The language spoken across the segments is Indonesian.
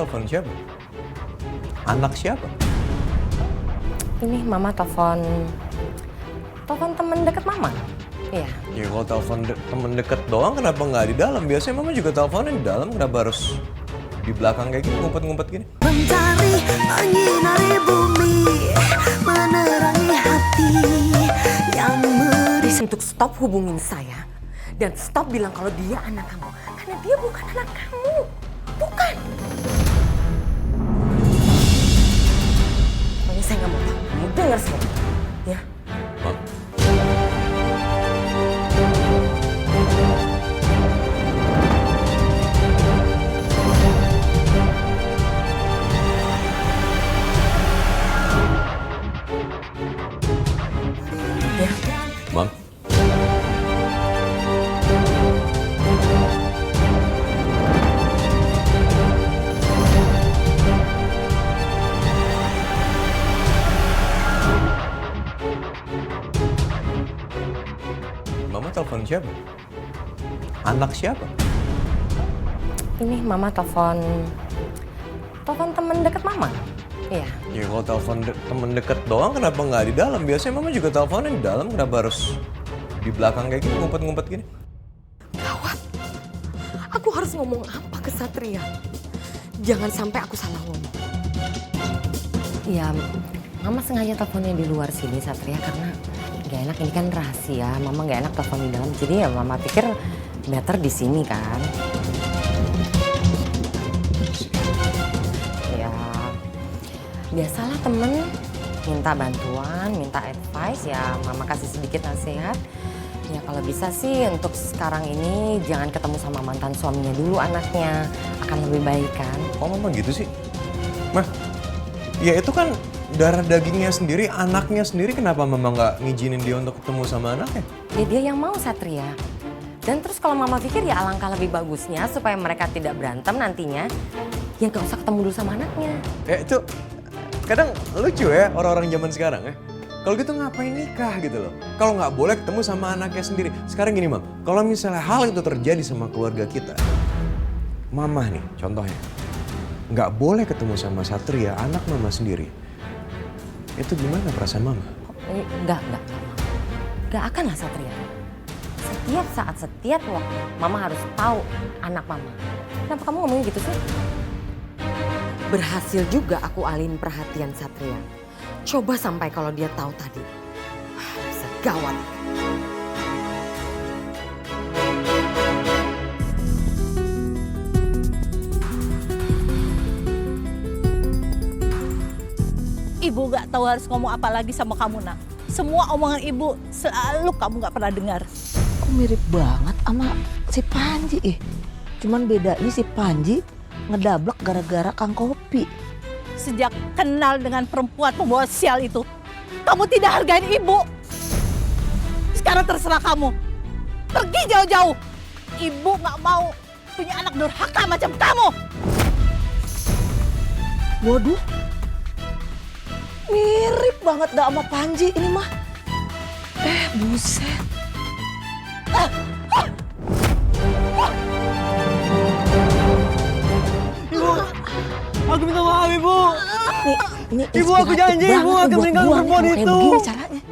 telepon siapa? Anak siapa? Ini mama telepon temen deket mama. Iya. Ya kalau telepon temen deket doang kenapa nggak di dalam? Biasanya mama juga teleponnya di dalam, kenapa harus di belakang kayak gini, ngumpet-ngumpet gini? Mencari menyinari bumi, menerangi hati yang Untuk stop hubungin saya dan stop bilang kalau dia anak kamu. Karena dia bukan anak kamu. Bukan. Pokoknya saya nggak mau tahu. Kamu dengar saya. Ya. Mam. Ya. Mam. Mama telepon siapa? Anak siapa? Ini mama telepon temen deket mama. Iya. Ya kalau telepon temen deket doang kenapa nggak di dalam? Biasanya mama juga teleponnya di dalam, kenapa harus di belakang kayak gini, ngumpet-ngumpet gini? Gawat. Aku harus ngomong apa ke Satria? Jangan sampai aku salah ngomong. Ya, mama sengaja teleponnya di luar sini Satria karena gak enak, ini kan rahasia. Mama gak enak telepon di dalam. Jadi ya mama pikir better di sini kan. Ya, biasalah temen minta bantuan, minta advice, ya mama kasih sedikit nasihat. Ya kalau bisa sih untuk sekarang ini jangan ketemu sama mantan suaminya dulu anaknya. Akan lebih baik kan. Oh mama gitu sih? Mah, ya itu kan darah dagingnya sendiri, anaknya sendiri, kenapa mama nggak ngizinin dia untuk ketemu sama anaknya? Ya dia yang mau Satria. Dan terus kalau mama pikir ya alangkah lebih bagusnya supaya mereka tidak berantem nantinya. Ya gak usah ketemu dulu sama anaknya. Itu kadang lucu ya orang-orang zaman sekarang ya. Kalau gitu ngapain nikah gitu loh. Kalau nggak boleh ketemu sama anaknya sendiri. Sekarang gini mam, kalau misalnya hal itu terjadi sama keluarga kita. Mama nih contohnya. Nggak boleh ketemu sama Satria, anak mama sendiri. Itu gimana perasaan mama? Enggak. Enggak akan lah Satria. Setiap saat, setiap waktu, mama harus tahu anak mama. Kenapa kamu ngomongin gitu sih? Berhasil juga aku alihin perhatian Satria. Coba sampai kalau dia tahu tadi. Wah, bisa gawat. Ibu gak tahu harus ngomong apa lagi sama kamu, Nak. Semua omongan ibu selalu kamu gak pernah dengar. Kok mirip banget sama si Panji Cuman bedanya si Panji ngedablek gara-gara Kang Kopi. Sejak kenal dengan perempuan pembawa sial itu, kamu tidak hargain ibu. Sekarang terserah kamu. Pergi jauh-jauh. Ibu gak mau punya anak durhaka macam kamu. Waduh, mirip banget dah sama Panji ini mah. Buset. Ibu, aku minta maaf ibu. Ini Ibu, aku janji ibu akan meninggalkan perempuan itu. Kayak begini caranya.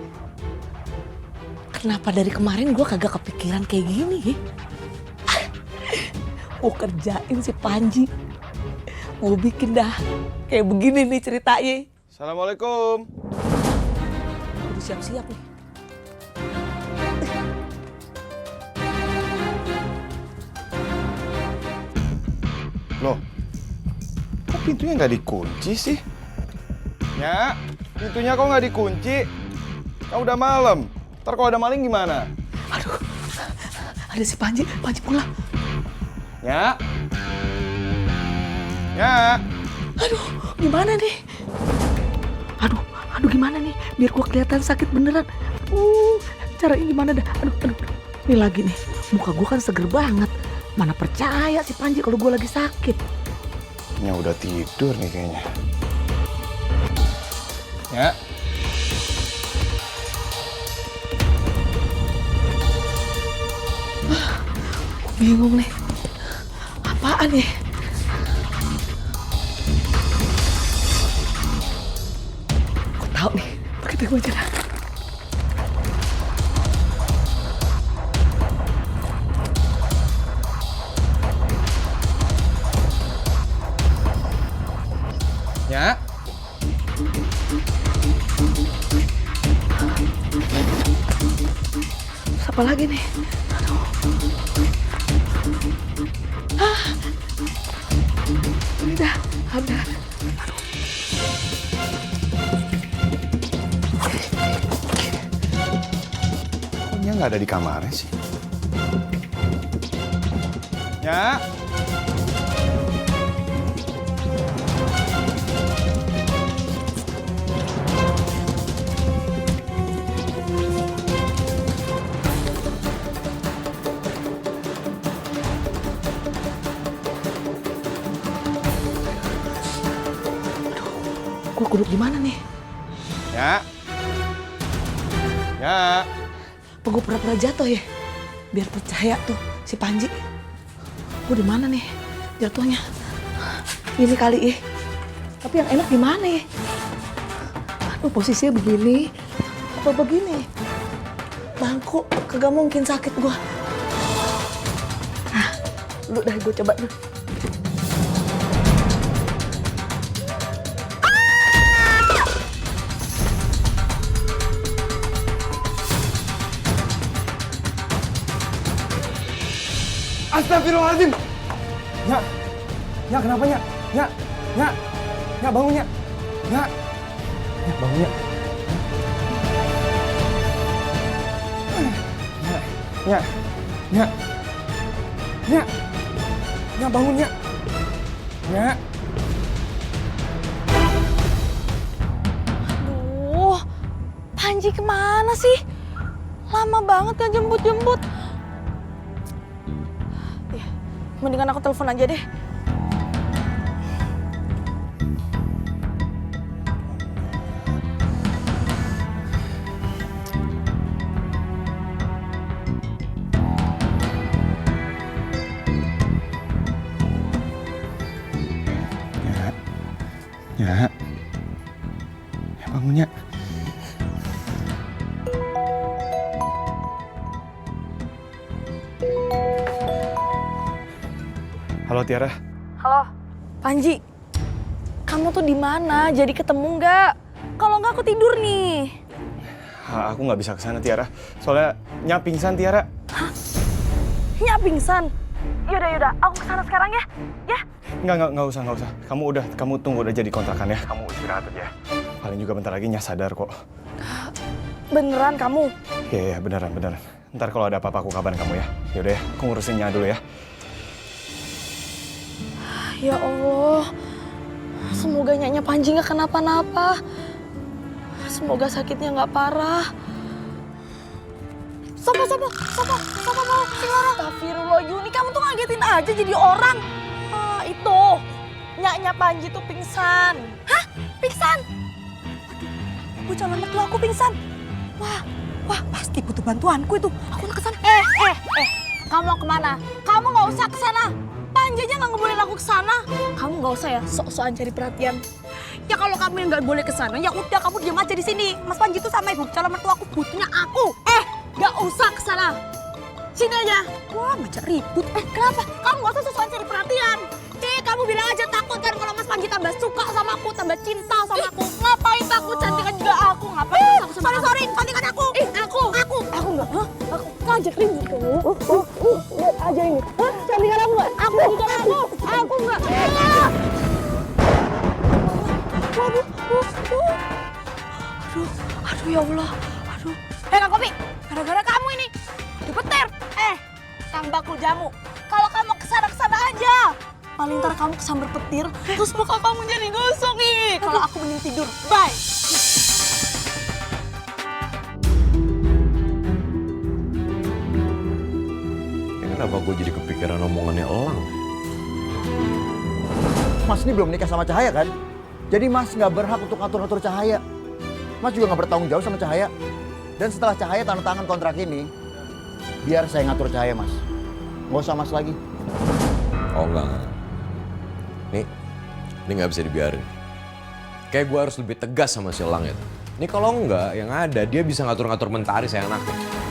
Kenapa dari kemarin gue kagak kepikiran kayak gini? Mau kerjain si Panji. Mau bikin dah kayak begini nih ceritanya. Assalamualaikum. Udah siap-siap nih. Loh, kok pintunya nggak dikunci sih? Nya, pintunya kok nggak dikunci? Kan udah malam. Ntar kalau ada maling gimana? Aduh, ada si Panji pulang. Nya? Nya? Aduh, gimana nih? Aduh gimana nih? Biar gua kelihatan sakit beneran. Caranya gimana dah? Aduh. Ini lagi nih, muka gua kan seger banget. Mana percaya si Panji kalau gua lagi sakit. Nya udah tidur nih kayaknya. Nya? Bingung nih. Apaan ya? tahu nih, pakai teko aja dah. Nya. Siapa lagi nih? Aduh. Ini dah, ada. Kok Nya nggak ada di kamarnya sih? Nya. Gue kudu gimana nih? Nya. Nya. Apa gue pura-pura jatuh ya? Biar percaya tuh si Panji. Gue di mana nih jatuhnya? Ini kali ya. Tapi yang enak di mana ya? Aduh, posisinya begini. Apa begini? Bangku, kagak mungkin sakit gue. Nah, lu dah gue coba dulu. Astagfirullahaladzim. Nya. Nya kenapa Nya? Nya. Nya. Nya bangun Nya. Nya. Nya bangun Nya. Nya. Nya. Nya. Nya bangun Nya. Nya. Aduh, Panji kemana sih? Lama banget gak jemput-jemput. Ya, mendingan aku telepon aja deh. Nya. Nya bangun Nya. Halo Tiara. Halo, Panji. Kamu tuh di mana? Jadi ketemu nggak? Kalau nggak aku tidur nih. Aku nggak bisa kesana Tiara. Soalnya Nya pingsan Tiara. Nya pingsan. Yaudah, aku kesana sekarang ya. Ya. Nggak usah. Kamu tunggu aja di kontrakan ya. Kamu istirahat aja. Paling juga bentar lagi Nya sadar kok. Beneran kamu? Iya, beneran. Ntar kalau ada apa-apa aku kabarin kamu ya. Yaudah ya, aku ngurusin Nya dulu ya. Ya Allah. Semoga Nyanya Panji nggak kenapa-napa. Semoga sakitnya nggak parah. Sopo mau keluar. Astagfirullah Yuni, kamu tuh ngagetin aja jadi orang. Itu, Nyanya Panji tuh pingsan. Hah? Pingsan? Waduh, calon mertua aku pingsan. Wah, pasti butuh bantuanku itu. Aku mau kesana. Kamu mau kemana? Kamu nggak usah kesana. Panji aja nggak ngebolehin aku kesana. Kamu nggak usah ya sok-sokan cari perhatian. Ya kalau kamu yang nggak boleh kesana, ya udah kamu diam aja di sini. Mas Panji tuh sama ibu calon mertua aku butuhnya aku. Nggak usah kesana. Sini aja. Wah, ngajak ribut. Kenapa? Kamu nggak usah sok-sokan cari perhatian. Kamu bilang aja takut kan kalau Mas Panji tambah suka sama aku, tambah cinta sama aku. Ngapain takut? Cantikan juga aku. Ngapain takut sama aku? Sorry, cantikan aku. Aku nggak. Aku ngajak ribut kamu. Lihat aja ini. Cantikan aku nggak? Aku nggak. Aduh ya Allah. Kang Kopi, gara-gara kamu ini dipetir. Kang Bakul Jamu, kalau kamu kesana aja. Paling ntar kamu kesambar petir, terus muka kamu jadi gosong nih. Kalau aku mending tidur. Bye. Kenapa gue jadi kepikiran omongannya Elang? Mas ini belum nikah sama Cahaya kan? Jadi Mas nggak berhak untuk ngatur-ngatur Cahaya. Mas juga nggak bertanggung jawab sama Cahaya. Dan setelah Cahaya tanda tangan kontrak ini, biar saya ngatur Cahaya Mas. Nggak usah Mas lagi. Oh enggak. Ini nggak bisa dibiarin. Kayak gue harus lebih tegas sama si Elang itu. Ini kalau enggak, yang ada dia bisa ngatur-ngatur Mentari seenaknya.